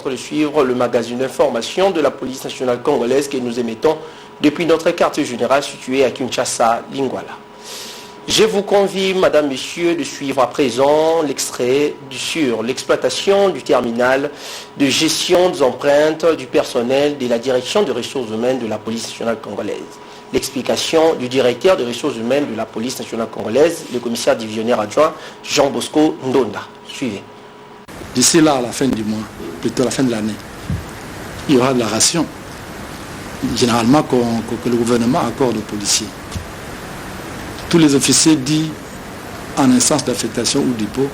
train de suivre le magazine d'information de la police nationale congolaise que nous émettons depuis notre quartier général situé à Kinshasa, Lingwala. Je vous convie, madame, messieurs, de suivre à présent l'extrait sur l'exploitation du terminal de gestion des empreintes du personnel de la direction des ressources humaines de la police nationale congolaise. L'explication du directeur des ressources humaines de la police nationale congolaise, le commissaire divisionnaire adjoint Jean Bosco Ndonda. Suivez. D'ici là, à la fin du mois, plutôt à la fin de l'année, il y aura de la ration, généralement que le gouvernement accorde aux policiers. Tous les officiers dits en instance d'affectation ou dépôt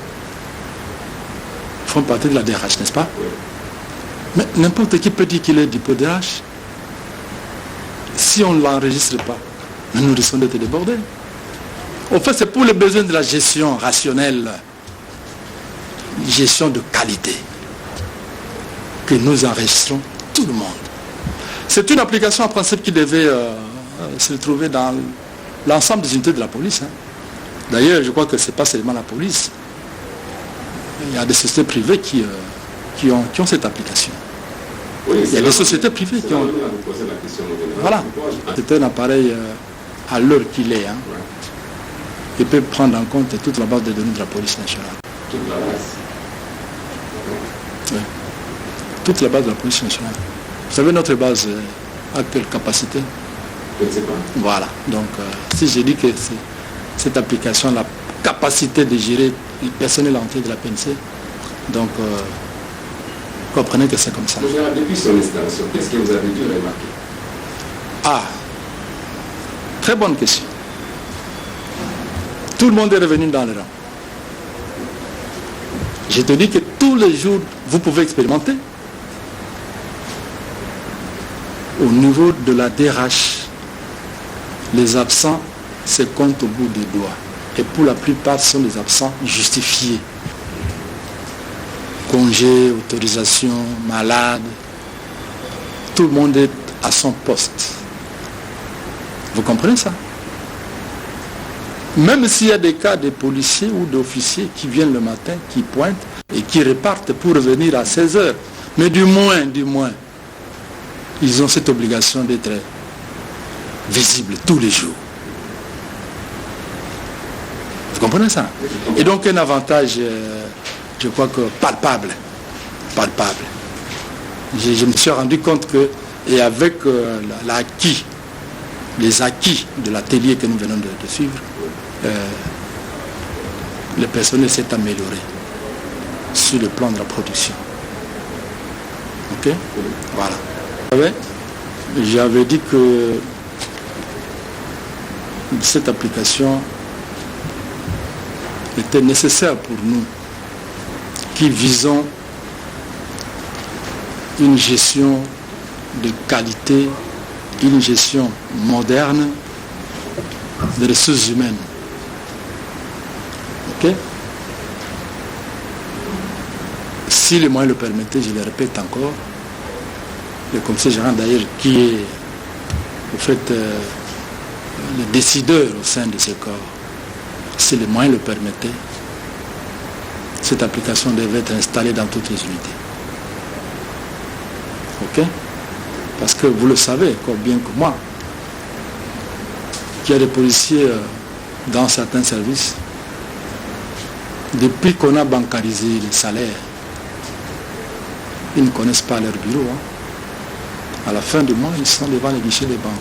font partie de la DRH, n'est-ce pas? Mais n'importe qui peut dire qu'il est dépôt DRH. Si on ne l'enregistre pas, nous risquons d'être débordés. En fait, c'est pour les besoins de la gestion rationnelle, gestion de qualité, que nous enregistrons tout le monde. C'est une application en principe qui devait se trouver dans l'ensemble des unités de la police. D'ailleurs, je crois que ce n'est pas seulement la police. Il y a des sociétés privées qui ont cette application. Oui, il y a des sociétés privées qui ont... Voilà. C'est un appareil à l'heure qu'il est. Il peut prendre en compte toute la base de données de la police nationale. Toute la base. Oui. Toute la base de la police nationale. Vous savez, notre base a quelle capacité? Je ne sais pas. Voilà. Donc, si je dis que cette application a la capacité de gérer le personnel entier de la PNC, donc, comprenez que c'est comme ça. Depuis son installation, qu'est-ce que vous avez dû remarquer? Ah, très bonne question. Tout le monde est revenu dans le rang. Je te dis que tous les jours, vous pouvez expérimenter. Au niveau de la DRH, les absents se comptent au bout des doigts. Et pour la plupart, ce sont des absents justifiés. Congé, autorisation, malade. Tout le monde est à son poste. Vous comprenez ça? Même s'il y a des cas de policiers ou d'officiers qui viennent le matin, qui pointent et qui repartent pour revenir à 16 heures. Mais du moins, ils ont cette obligation d'être visibles tous les jours. Vous comprenez ça? Et donc un avantage, je crois que palpable. Je me suis rendu compte que, et avec l'acquis, les acquis de l'atelier que nous venons de suivre, le personnel s'est amélioré sur le plan de la production. Ok? Voilà. J'avais dit que cette application était nécessaire pour nous qui visons une gestion de qualité, une gestion moderne des ressources humaines. Ok? Si les moyens le permettaient, je le répète encore, le commissaire général d'ailleurs qui est au fait le décideur au sein de ce corps, si les moyens le permettaient, cette application devait être installée dans toutes les unités. Ok? Parce que vous le savez, encore bien que moi, qu'il y a des policiers dans certains services, depuis qu'on a bancarisé les salaires, ils ne connaissent pas leur bureau. À la fin du mois, ils sont devant les guichets des banques.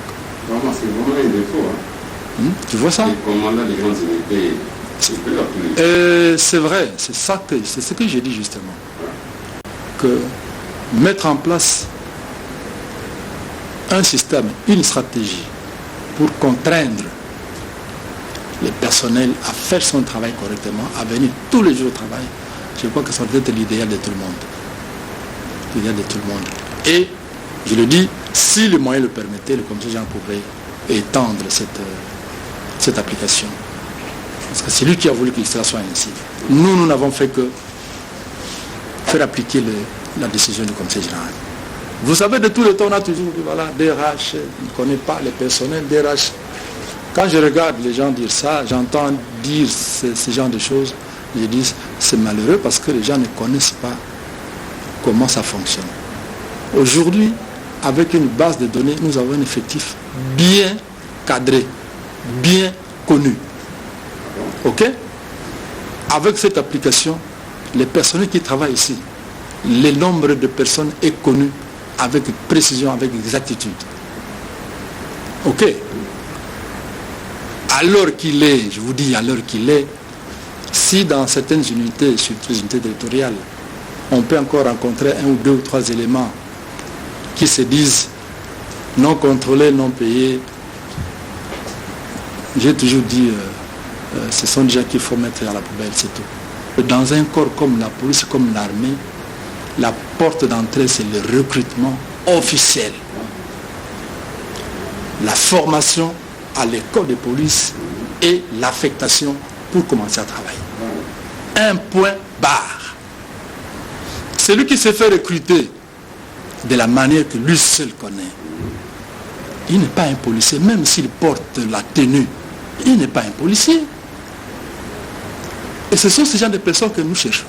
Vraiment, c'est vraiment un défaut. Tu vois ça? Les commandants des grandes unités, c'est vrai, c'est ce que j'ai dit justement. Que mettre en place un système, une stratégie pour contraindre le personnel à faire son travail correctement, à venir tous les jours au travail, je crois que ça doit être l'idéal de tout le monde. L'idéal de tout le monde. Et, je le dis, si les moyens le permettaient, le commissaire Jean pouvait étendre cette application. Parce que c'est lui qui a voulu que cela soit ainsi. Nous n'avons fait que faire appliquer la décision du commissaire général. Vous savez, de tout le temps, on a toujours dit, voilà, DRH, on ne connaît pas les personnels, DRH. Quand je regarde les gens dire ça, j'entends dire ce genre de choses, je dis, c'est malheureux parce que les gens ne connaissent pas comment ça fonctionne. Aujourd'hui, avec une base de données, nous avons un effectif bien cadré, bien connu. Ok? Avec cette application, les personnels qui travaillent ici, le nombre de personnes est connu avec précision, avec exactitude. Ok? À l'heure qu'il est, je vous dis à l'heure qu'il est, si dans certaines unités, surtout les unités territoriales, on peut encore rencontrer un ou deux ou trois éléments qui se disent non contrôlés, non payés, j'ai toujours dit, ce sont des gens qu'il faut mettre à la poubelle, c'est tout. Dans un corps comme la police, comme l'armée, la porte d'entrée, c'est le recrutement officiel. La formation à l'école de police et l'affectation pour commencer à travailler. Un point barre. Celui qui se fait recruter de la manière que lui seul connaît, il n'est pas un policier, même s'il porte la tenue, il n'est pas un policier. Et ce sont ces gens de personnes que nous cherchons.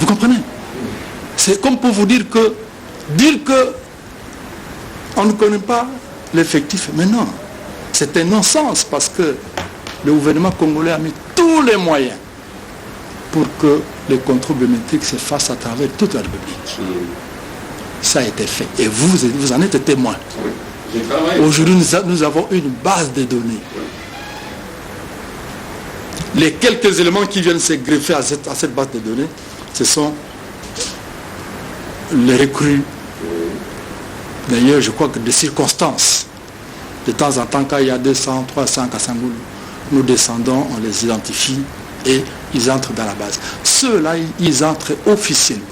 Vous comprenez? C'est comme pour vous dire que on ne connaît pas l'effectif. Mais non, c'est un non-sens parce que le gouvernement congolais a mis tous les moyens pour que les contrôles biométriques se fassent à travers toute la République. Ça a été fait. Et vous en êtes témoin. Aujourd'hui, nous avons une base de données. Les quelques éléments qui viennent se greffer à cette base de données, ce sont les recrues. D'ailleurs, je crois que des circonstances, de temps en temps, quand il y a 200, 300 Kassangoul, nous descendons, on les identifie et ils entrent dans la base. Ceux-là, ils entrent officiellement.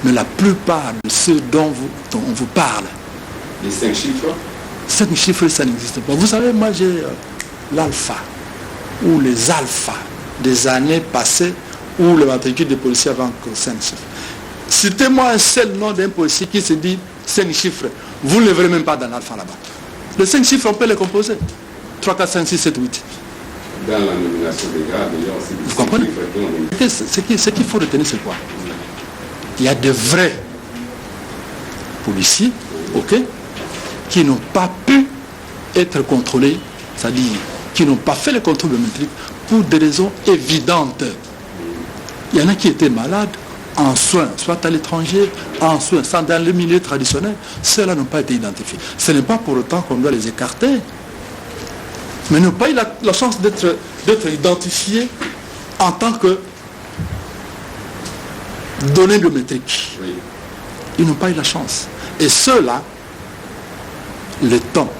Mais la plupart de ceux dont on vous parle, Les 5 chiffres? 5 chiffres, ça n'existe pas. Vous savez, moi j'ai l'alpha ou les alphas des années passées où le matricule des policiers avait encore 5 chiffres. Citez-moi un seul nom d'un policier qui se dit 5 chiffres. Vous ne le verrez même pas dans l'alpha là-bas. Les 5 chiffres, on peut les composer. 3, 4, 5, 6, 7, 8. Dans la nomination des grades, il y a aussi des Vous comprenez? chiffres. Ce qu'il faut retenir, c'est quoi? Il y a de vrais policiers, ok, qui n'ont pas pu être contrôlés, c'est-à-dire qui n'ont pas fait le contrôle biométrique pour des raisons évidentes. Il y en a qui étaient malades en soins, soit à l'étranger, en soins, soit dans le milieu traditionnel. Ceux-là n'ont pas été identifiés. Ce n'est pas pour autant qu'on doit les écarter. Mais ils n'ont pas eu la chance d'être identifiés en tant que données biométriques. Oui. Ils n'ont pas eu la chance. Et ceux-là, le temps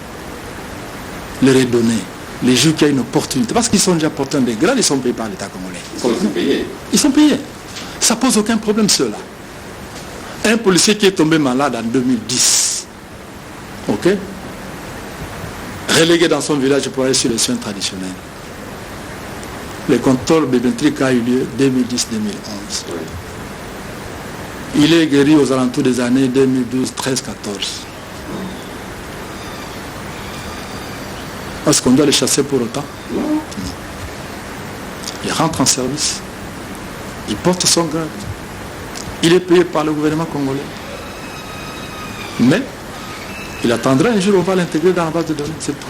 leur est donné. Les jours qu'il y a une opportunité, parce qu'ils sont déjà porteurs des grades, ils sont payés par l'État congolais. Ils sont aussi payés. Ils sont payés. Ça pose aucun problème, ceux-là. Un policier qui est tombé malade en 2010, ok, relégué dans son village pour aller sur les soins traditionnels. Le contrôle biométrique a eu lieu 2010-2011. Oui. Il est guéri aux alentours des années 2012, 13, 14. Est-ce qu'on doit les chasser pour autant? Non. Il rentre en service. Il porte son grade. Il est payé par le gouvernement congolais. Mais il attendra un jour, on va l'intégrer dans la base de données. C'est tout.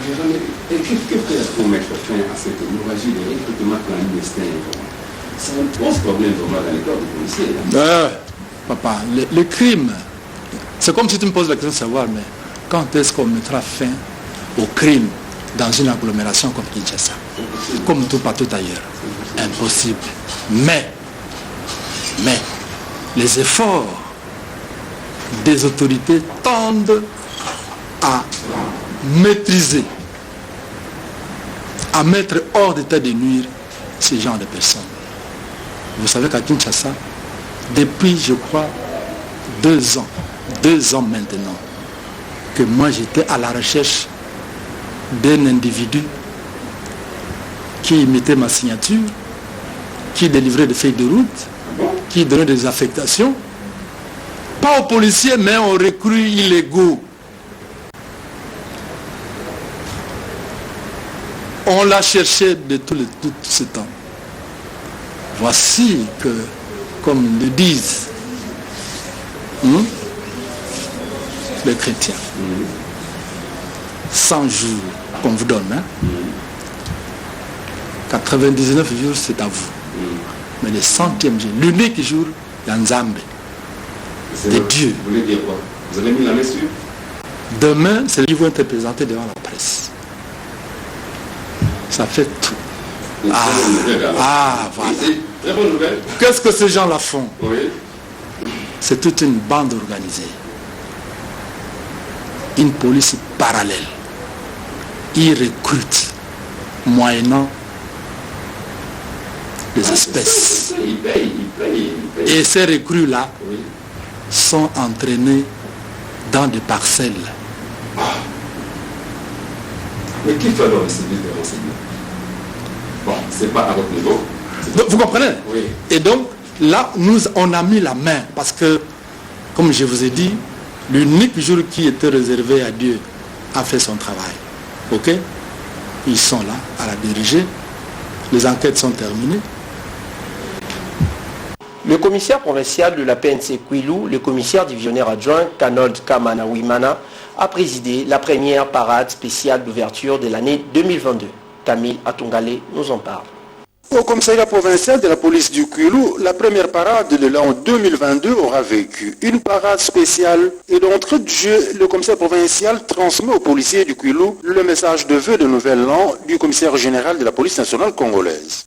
Et que faire pour mettre fin à cette hémorragie de recrutement clandestin? Ça pose problème vraiment dans les corps de policiers. Papa, les crimes, c'est comme si tu me poses la question de savoir, mais quand est-ce qu'on mettra fin aux crimes dans une agglomération comme Kinshasa, comme tout partout ailleurs? Impossible. Mais, les efforts des autorités tendent à maîtriser, à mettre hors d'état de nuire ces genres de personnes. Vous savez qu'à Kinshasa, depuis, je crois, 2 ans maintenant, que moi j'étais à la recherche d'un individu qui imitait ma signature, qui délivrait des feuilles de route, qui donnait des affectations, pas aux policiers, mais aux recrues illégaux. On l'a cherché de tout ce temps. Voici comme le disent les chrétiens. 100 jours qu'on vous donne, 99 jours c'est à vous. Mais le 100e jour, l'unique jour, l'Anzambe, de Dieu. Vous voulez dire quoi? Vous avez mis la main sur? Demain, c'est lui qui va être présenté devant la presse. Ça fait tout. Voilà. Très bonne nouvelle. Qu'est-ce que ces gens-là font? Oui. C'est toute une bande organisée. Une police parallèle. Ils recrutent moyennant des espèces. Ils payent. Et ces recrues-là sont entraînés dans des parcelles. Mais qui fait alors le service de renseignement? Bon, c'est pas à votre niveau. Donc, vous comprenez? Oui. Et donc, là, on a mis la main parce que, comme je vous ai dit, l'unique jour qui était réservé à Dieu a fait son travail. Ok? Ils sont là à la diriger. Les enquêtes sont terminées. Le commissaire provincial de la PNC Kwilu, le commissaire divisionnaire adjoint Kanold Kamana Wimana, a présidé la première parade spéciale d'ouverture de l'année 2022. Camille Atungale nous en parle. Au commissariat provincial de la police du Kwilu, la première parade de l'an 2022 aura vécu. Une parade spéciale et d'entrée de jeu, le commissaire provincial transmet aux policiers du Kwilu le message de vœux de nouvel an du commissaire général de la police nationale congolaise.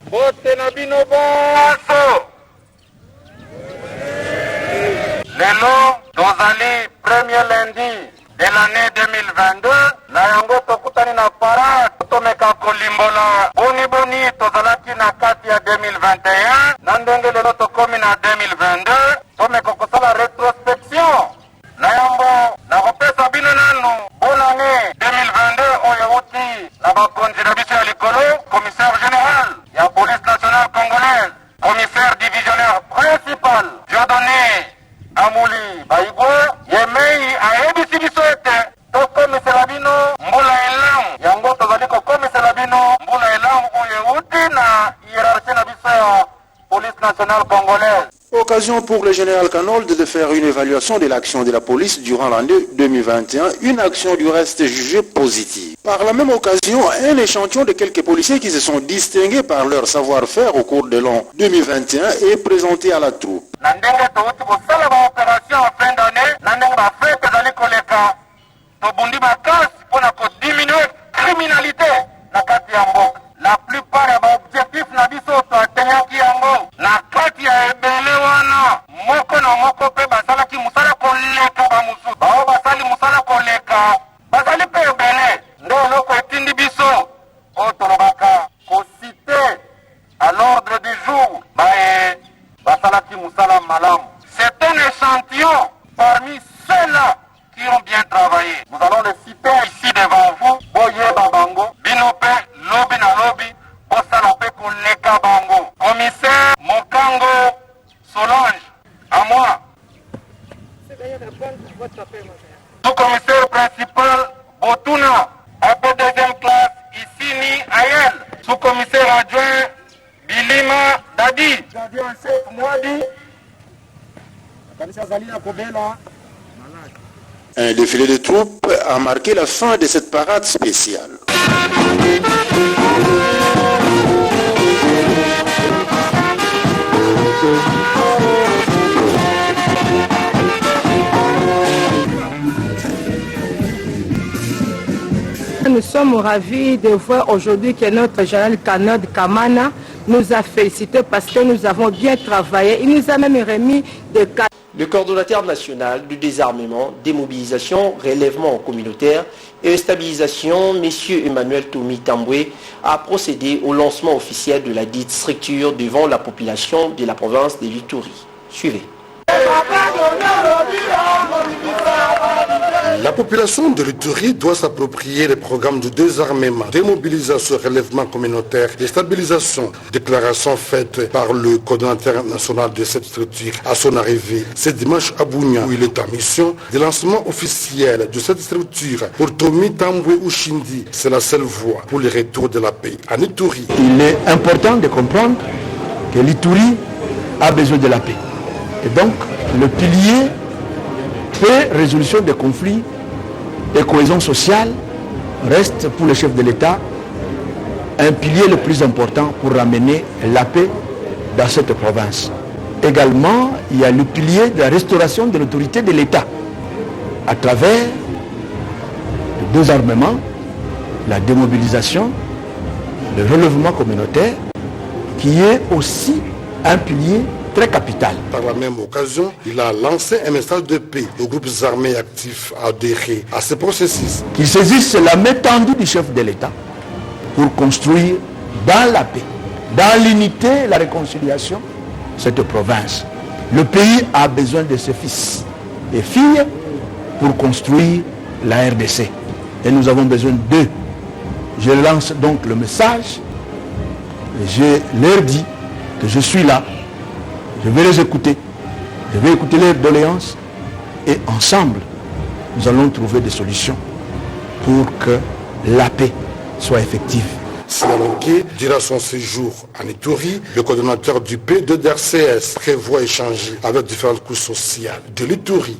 Lelo, dozali premier lundi de l'année 2022, na yango tokutani na parade, tomeka kolimbola boni tozalaki na kati ya 2021, na ndenge lelo tokomi na 2022, tomeka kosala rétrospection. Na yango, na kopesa bino nanu, bonne année 2022 oyo uti na bakonzi na biso ya likolo, commissaire général ya police nationale congolaise, commissaire divisionnaire principal, Dieudonné Amouli Baigwe, Yemei aebisi biso ete tokomisela bino mbula elamu yango tozali kokomisela bino mbula elamu oyo euti na hiérarchie na biso ya police nationale congolaise. Occasion pour le général Kanold de faire une évaluation de l'action de la police durant l'année 2021, une action du reste jugée positive. Par la même occasion, un échantillon de quelques policiers qui se sont distingués par leur savoir-faire au cours de l'an 2021 est présenté à la troupe. Nandenge touti kosala ba opération en fin d'année, nandenge ba fête ezali koleka, tobundi makasi mpona kodiminuer criminalité na kati ya mboka. La plupart ya baobjectif na biso toatenyaki yango na kati ya ebele wana moko na moko mpe basalaki mosala koleka bamosusu bao basali mosala koleka basali mpe ebele nde eloko etindi biso oyo tolobaka kosite à l'ordre du jour basalaki mosala malamu. C'est un échantillon parmi ceux-là qui ont bien travaillé. Nous allons les citer ici devant vous. Boyeba Bango, Binope, Lobi na Lobi, Bosalape Koleka Bango. Commissaire Mokango Solange, à moi. Sous-commissaire principal Botuna, AP deuxième classe, Isini Ayel. Sous-commissaire adjoint Bilima Dadi. Gardien en chef Mwadi. Un défilé de troupes a marqué la fin de cette parade spéciale. Nous sommes ravis de voir aujourd'hui que notre général Kanold Kamana nous a félicité parce que nous avons bien travaillé. Il nous a même remis des cas. Le coordonnateur national du désarmement, démobilisation, relèvement communautaire et stabilisation, M. Emmanuel Toumi Tamboué, a procédé au lancement officiel de la dite structure devant la population de la province de l'Ituri. Suivez. La population de l'Ituri doit s'approprier les programmes de désarmement, démobilisation, relèvement communautaire, déstabilisation, déclaration faite par le coordonnateur national de cette structure à son arrivée ce dimanche à Bounia, où il est en mission de lancement officiel de cette structure pour Tomi Tamboué Ushindi. C'est la seule voie pour le retour de la paix en Ituri. Il est important de comprendre que l'Ituri a besoin de la paix. Et donc, le pilier paix, résolution des conflits et cohésion sociale reste pour le chef de l'État un pilier le plus important pour ramener la paix dans cette province. Également, il y a le pilier de la restauration de l'autorité de l'État à travers le désarmement, la démobilisation, le relèvement communautaire, qui est aussi un pilier très capital. Par la même occasion, il a lancé un message de paix aux groupes armés actifs à adhérer à ce processus. Qu'ils saisissent la main tendue du chef de l'État pour construire dans la paix, dans l'unité et la réconciliation, cette province. Le pays a besoin de ses fils et filles pour construire la RDC. Et nous avons besoin d'eux. Je lance donc le message et je leur dis que je suis là. Je vais les écouter. Je vais écouter leurs doléances et ensemble, nous allons trouver des solutions pour que la paix soit effective. Sinaloké dira son séjour en Ituri. Le coordonnateur du P2DRCS prévoit échanger avec différentes couches sociales de l'Ituri.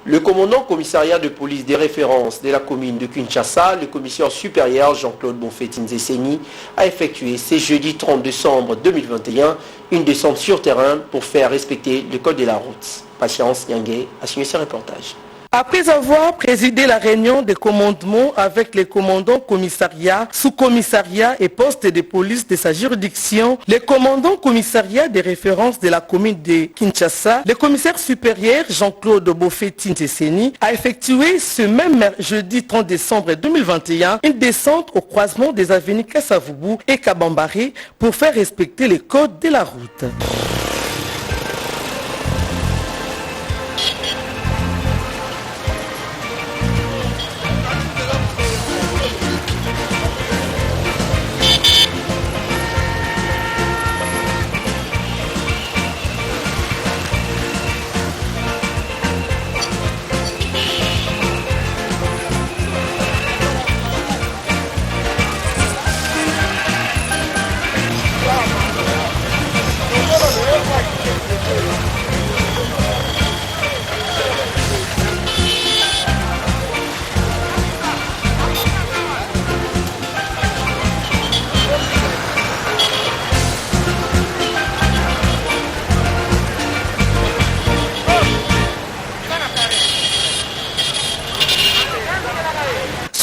Le commandant commissariat de police des références de la commune de Kinshasa, le commissaire supérieur Jean-Claude Bonfet-Nzeseni, a effectué ce jeudi 30 décembre 2021 une descente sur terrain pour faire respecter le code de la route. Patience Nyangé a signé ce reportage. Après avoir présidé la réunion de commandement avec les commandants commissariats, sous-commissariats et postes de police de sa juridiction, le commandant commissariat des références de la commune de Kinshasa, le commissaire supérieur Jean-Claude Bonfet-Nzeseni a effectué ce même jeudi 30 décembre 2021 une descente au croisement des avenues Kassavubu et Kabambari pour faire respecter les codes de la route.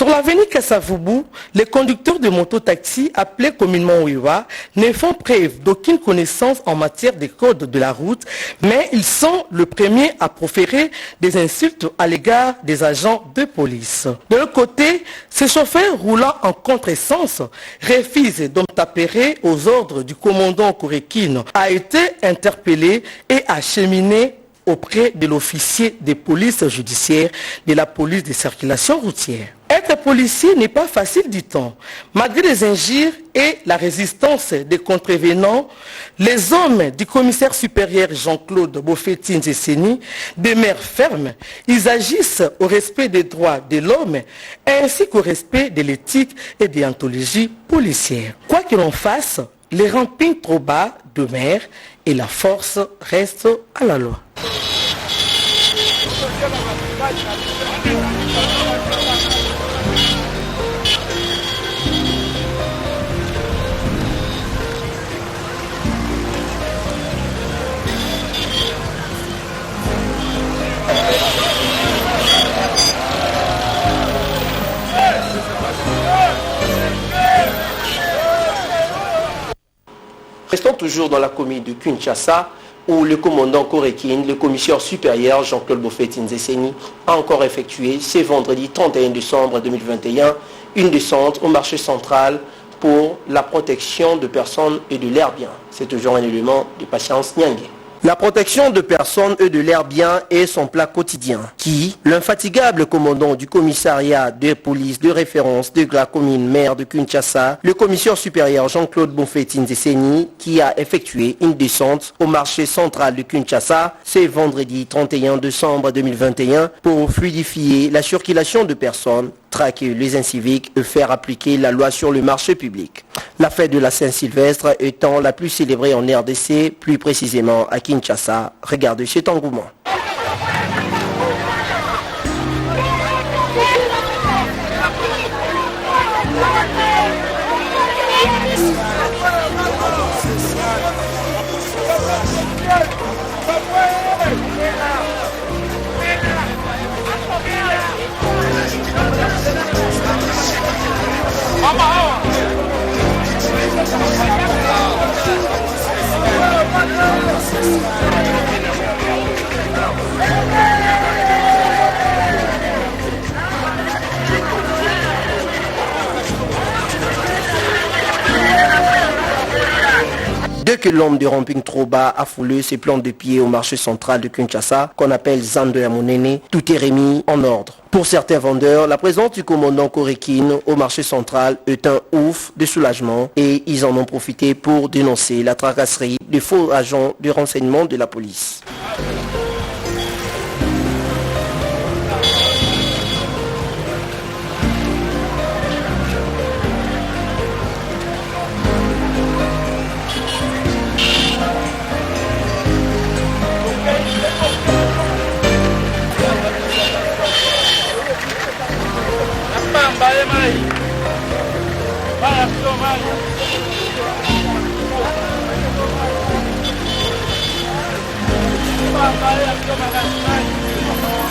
Sur l'avenue Kassavubu, les conducteurs de moto-taxi, appelés communément Wiwa, ne font preuve d'aucune connaissance en matière de code de la route, mais ils sont le premier à proférer des insultes à l'égard des agents de police. De l'autre côté, ces chauffeurs roulant en contresens refusent d'obtempérer aux ordres du commandant Korekine, a été interpellé et acheminé auprès de l'officier de police judiciaire de la police de circulation routière. Être policier n'est pas facile du temps. Malgré les injures et la résistance des contrevenants, les hommes du commissaire supérieur Jean-Claude Bonfet-Nzeseni demeurent fermes. Ils agissent au respect des droits de l'homme ainsi qu'au respect de l'éthique et des déontologie policière. Quoi que l'on fasse, les rampings trop bas demeurent et la force reste à la loi. Restons toujours dans la commune de Kinshasa, où le commandant Korekine, le commissaire supérieur Jean-Claude Bonfet-Nzeseni, a encore effectué ce vendredi 31 décembre 2021 une descente au marché central pour la protection de personnes et de leurs biens. C'est toujours un élément de Patience Nyangé. La protection de personnes et de leurs biens est son plat quotidien, qui, l'infatigable commandant du commissariat de police de référence de la commune maire de Kinshasa, le commissaire supérieur Jean-Claude Bonfet-Nzeseni, qui a effectué une descente au marché central de Kinshasa ce vendredi 31 décembre 2021 pour fluidifier la circulation de personnes traquer les inciviques et faire appliquer la loi sur le marché public. La fête de la Saint-Sylvestre étant la plus célébrée en RDC, plus précisément à Kinshasa. Regardez cet engouement. Dès que l'homme de Ramping Troba a foulé ses plantes de pied au marché central de Kinshasa, qu'on appelle Zando ya Monene, tout est remis en ordre. Pour certains vendeurs, la présence du commandant Korekin au marché central est un ouf de soulagement et ils en ont profité pour dénoncer la tracasserie des faux agents de renseignement de la police.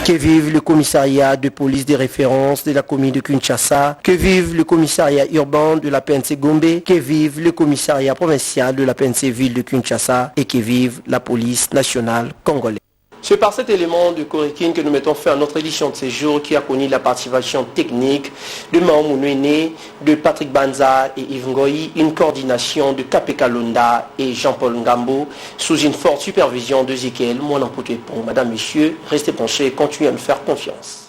Que vive le commissariat de police de référence de la commune de Kinshasa, que vive le commissariat urbain de la PNC Gombe, que vive le commissariat provincial de la PNC ville de Kinshasa et que vive la police nationale congolaise. C'est par cet élément de Korekin que nous mettons fin à notre édition de séjour qui a connu la participation technique de Mao Mounouene, de Patrick Banza et Yves Ngoyi, une coordination de Kapé Kalonda et Jean-Paul Ngambo, sous une forte supervision de Zékiel Mouanampoutuépon. Madame, Messieurs, restez penchés et continuez à nous faire confiance.